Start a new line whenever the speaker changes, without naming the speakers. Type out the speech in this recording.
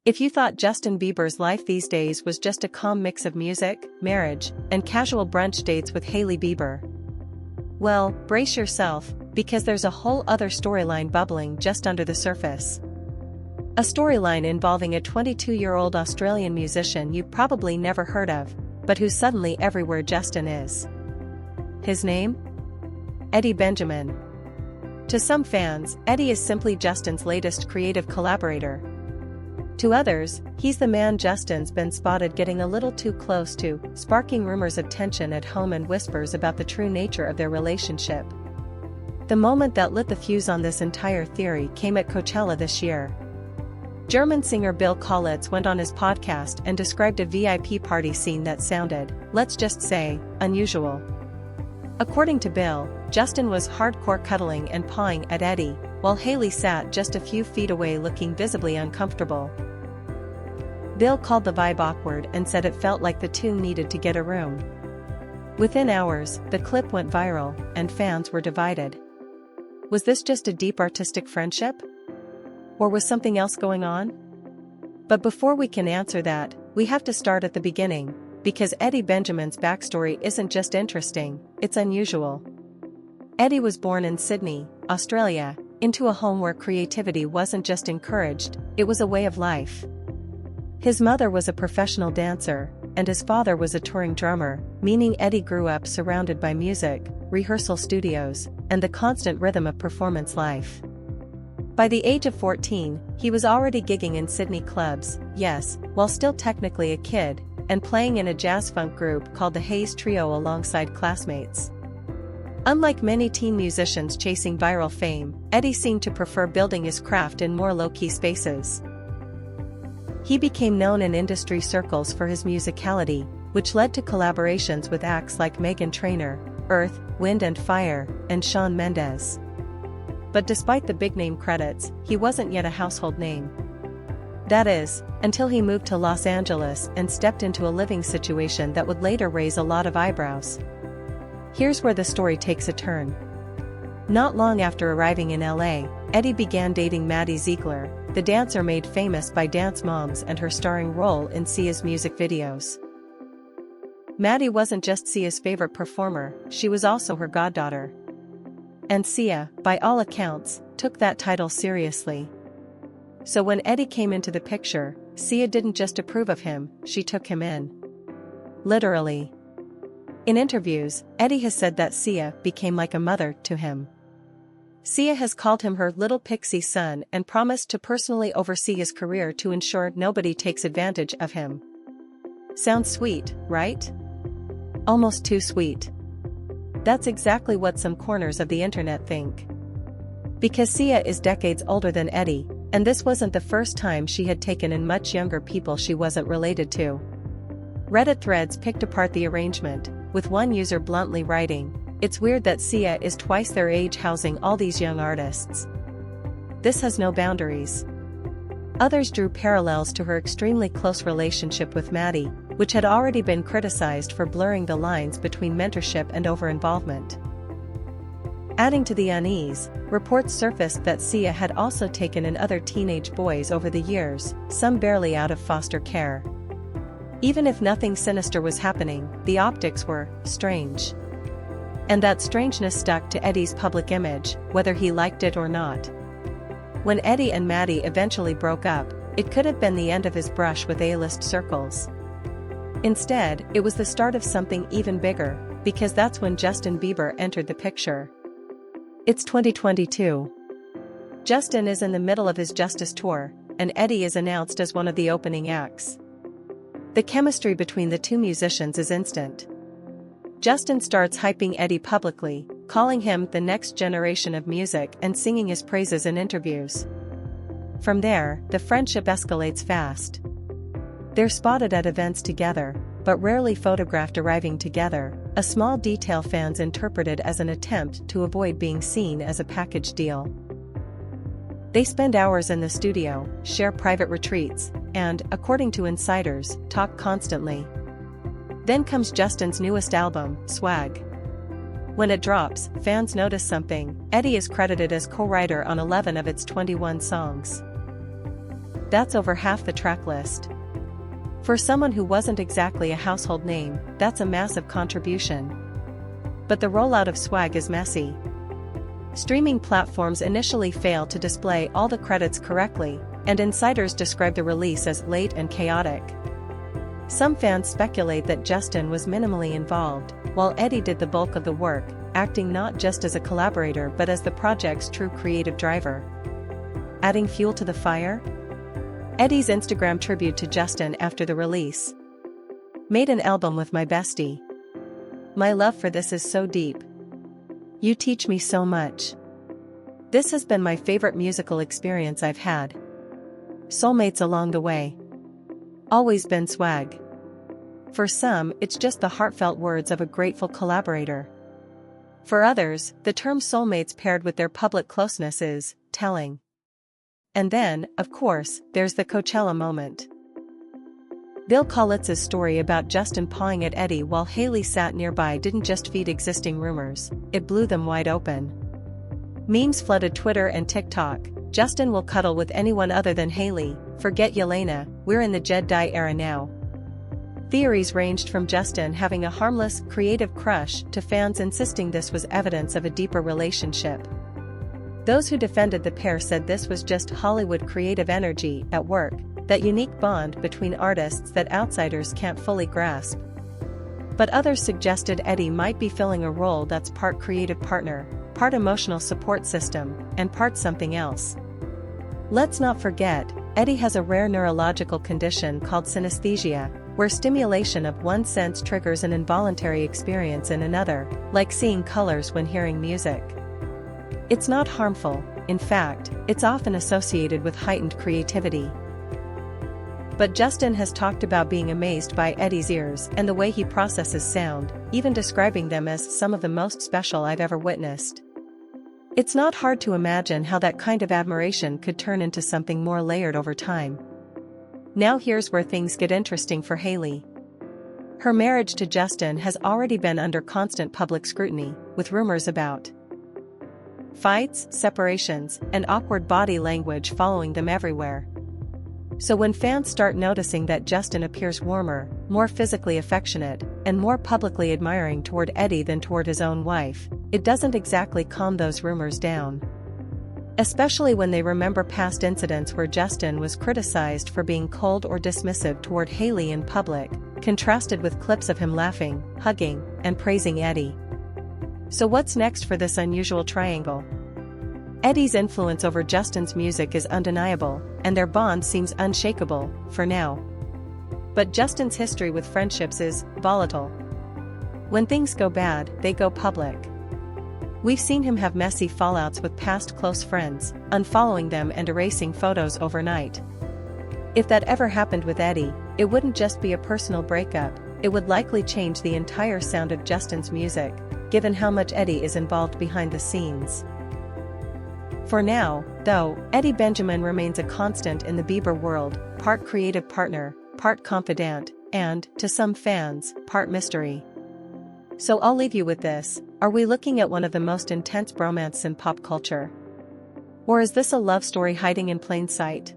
If you thought Justin Bieber's life these days was just a calm mix of music, marriage, and casual brunch dates with Hailey Bieber, well, brace yourself, because there's a whole other storyline bubbling just under the surface. A storyline involving a 22-year-old Australian musician you've probably never heard of, but who's suddenly everywhere Justin is. His name? Eddie Benjamin. To some fans, Eddie is simply Justin's latest creative collaborator. To others, he's the man Justin's been spotted getting a little too close to, sparking rumors of tension at home and whispers about the true nature of their relationship. The moment that lit the fuse on this entire theory came at Coachella this year. German singer Bill Kaulitz went on his podcast and described a VIP party scene that sounded, let's just say, unusual. According to Bill, Justin was hardcore cuddling and pawing at Eddie, while Hailey sat just a few feet away looking visibly uncomfortable. Bill called the vibe awkward and said it felt like the two needed to get a room. Within hours, the clip went viral, and fans were divided. Was this just a deep artistic friendship? Or was something else going on? But before we can answer that, we have to start at the beginning, because Eddie Benjamin's backstory isn't just interesting, it's unusual. Eddie was born in Sydney, Australia, into a home where creativity wasn't just encouraged, it was a way of life. His mother was a professional dancer, and his father was a touring drummer, meaning Eddie grew up surrounded by music, rehearsal studios, and the constant rhythm of performance life. By the age of 14, he was already gigging in Sydney clubs, yes, while still technically a kid, and playing in a jazz-funk group called the Hayes Trio alongside classmates. Unlike many teen musicians chasing viral fame, Eddie seemed to prefer building his craft in more low-key spaces. He became known in industry circles for his musicality, which led to collaborations with acts like Meghan Trainor, Earth, Wind and Fire, and Shawn Mendes. But despite the big-name credits, he wasn't yet a household name. That is, until he moved to Los Angeles and stepped into a living situation that would later raise a lot of eyebrows. Here's where the story takes a turn. Not long after arriving in LA, Eddie began dating Maddie Ziegler, the dancer made famous by Dance Moms and her starring role in Sia's music videos. Maddie wasn't just Sia's favorite performer, she was also her goddaughter. And Sia, by all accounts, took that title seriously. So when Eddie came into the picture, Sia didn't just approve of him, she took him in. Literally. In interviews, Eddie has said that Sia became like a mother to him. Sia has called him her little pixie son and promised to personally oversee his career to ensure nobody takes advantage of him. Sounds sweet, right? Almost too sweet. That's exactly what some corners of the internet think. Because Sia is decades older than Eddie, and this wasn't the first time she had taken in much younger people she wasn't related to. Reddit threads picked apart the arrangement, with one user bluntly writing, "It's weird that Sia is twice their age housing all these young artists. This has no boundaries." Others drew parallels to her extremely close relationship with Maddie, which had already been criticized for blurring the lines between mentorship and over-involvement. Adding to the unease, reports surfaced that Sia had also taken in other teenage boys over the years, some barely out of foster care. Even if nothing sinister was happening, the optics were strange. And that strangeness stuck to Eddie's public image, whether he liked it or not. When Eddie and Maddie eventually broke up, it could have been the end of his brush with A-list circles. Instead, it was the start of something even bigger, because that's when Justin Bieber entered the picture. It's 2022. Justin is in the middle of his Justice tour, and Eddie is announced as one of the opening acts. The chemistry between the two musicians is instant. Justin starts hyping Eddie publicly, calling him the next generation of music and singing his praises in interviews. From there, the friendship escalates fast. They're spotted at events together, but rarely photographed arriving together, a small detail fans interpreted as an attempt to avoid being seen as a package deal. They spend hours in the studio, share private retreats, and, according to insiders, talk constantly. Then comes Justin's newest album, Swag. When it drops, fans notice something. Eddie is credited as co-writer on 11 of its 21 songs. That's over half the track list. For someone who wasn't exactly a household name, that's a massive contribution. But the rollout of Swag is messy. Streaming platforms initially fail to display all the credits correctly, and insiders describe the release as late and chaotic. Some fans speculate that Justin was minimally involved, while Eddie did the bulk of the work, acting not just as a collaborator but as the project's true creative driver. Adding fuel to the fire? Eddie's Instagram tribute to Justin after the release. Made an album with my bestie. My love for this is so deep. You teach me so much. This has been my favorite musical experience I've had. Soulmates along the way. Always been Swag. For some, it's just the heartfelt words of a grateful collaborator. For others, the term soulmates paired with their public closeness is telling. And then, of course, there's the Coachella moment. Bill Kaulitz's story about Justin pawing at Eddie while Hailey sat nearby didn't just feed existing rumors, it blew them wide open. Memes flooded Twitter and TikTok. Justin will cuddle with anyone other than Hailey, forget Yelena, we're in the Jedi era now. Theories ranged from Justin having a harmless, creative crush to fans insisting this was evidence of a deeper relationship. Those who defended the pair said this was just Hollywood creative energy at work, that unique bond between artists that outsiders can't fully grasp. But others suggested Eddie might be filling a role that's part creative partner, part emotional support system, and part something else. Let's not forget, Eddie has a rare neurological condition called synesthesia, where stimulation of one sense triggers an involuntary experience in another, like seeing colors when hearing music. It's not harmful, in fact, it's often associated with heightened creativity. But Justin has talked about being amazed by Eddie's ears and the way he processes sound, even describing them as some of the most special I've ever witnessed. It's not hard to imagine how that kind of admiration could turn into something more layered over time. Now here's where things get interesting for Hailey. Her marriage to Justin has already been under constant public scrutiny, with rumors about fights, separations, and awkward body language following them everywhere. So when fans start noticing that Justin appears warmer, more physically affectionate, and more publicly admiring toward Eddie than toward his own wife, it doesn't exactly calm those rumors down. Especially when they remember past incidents where Justin was criticized for being cold or dismissive toward Hailey in public, contrasted with clips of him laughing, hugging, and praising Eddie. So what's next for this unusual triangle? Eddie's influence over Justin's music is undeniable, and their bond seems unshakable, for now. But Justin's history with friendships is volatile. When things go bad, they go public. We've seen him have messy fallouts with past close friends, unfollowing them and erasing photos overnight. If that ever happened with Eddie, it wouldn't just be a personal breakup, it would likely change the entire sound of Justin's music, given how much Eddie is involved behind the scenes. For now, though, Eddie Benjamin remains a constant in the Bieber world, part creative partner, part confidant, and, to some fans, part mystery. So I'll leave you with this, are we looking at one of the most intense bromances in pop culture? Or is this a love story hiding in plain sight?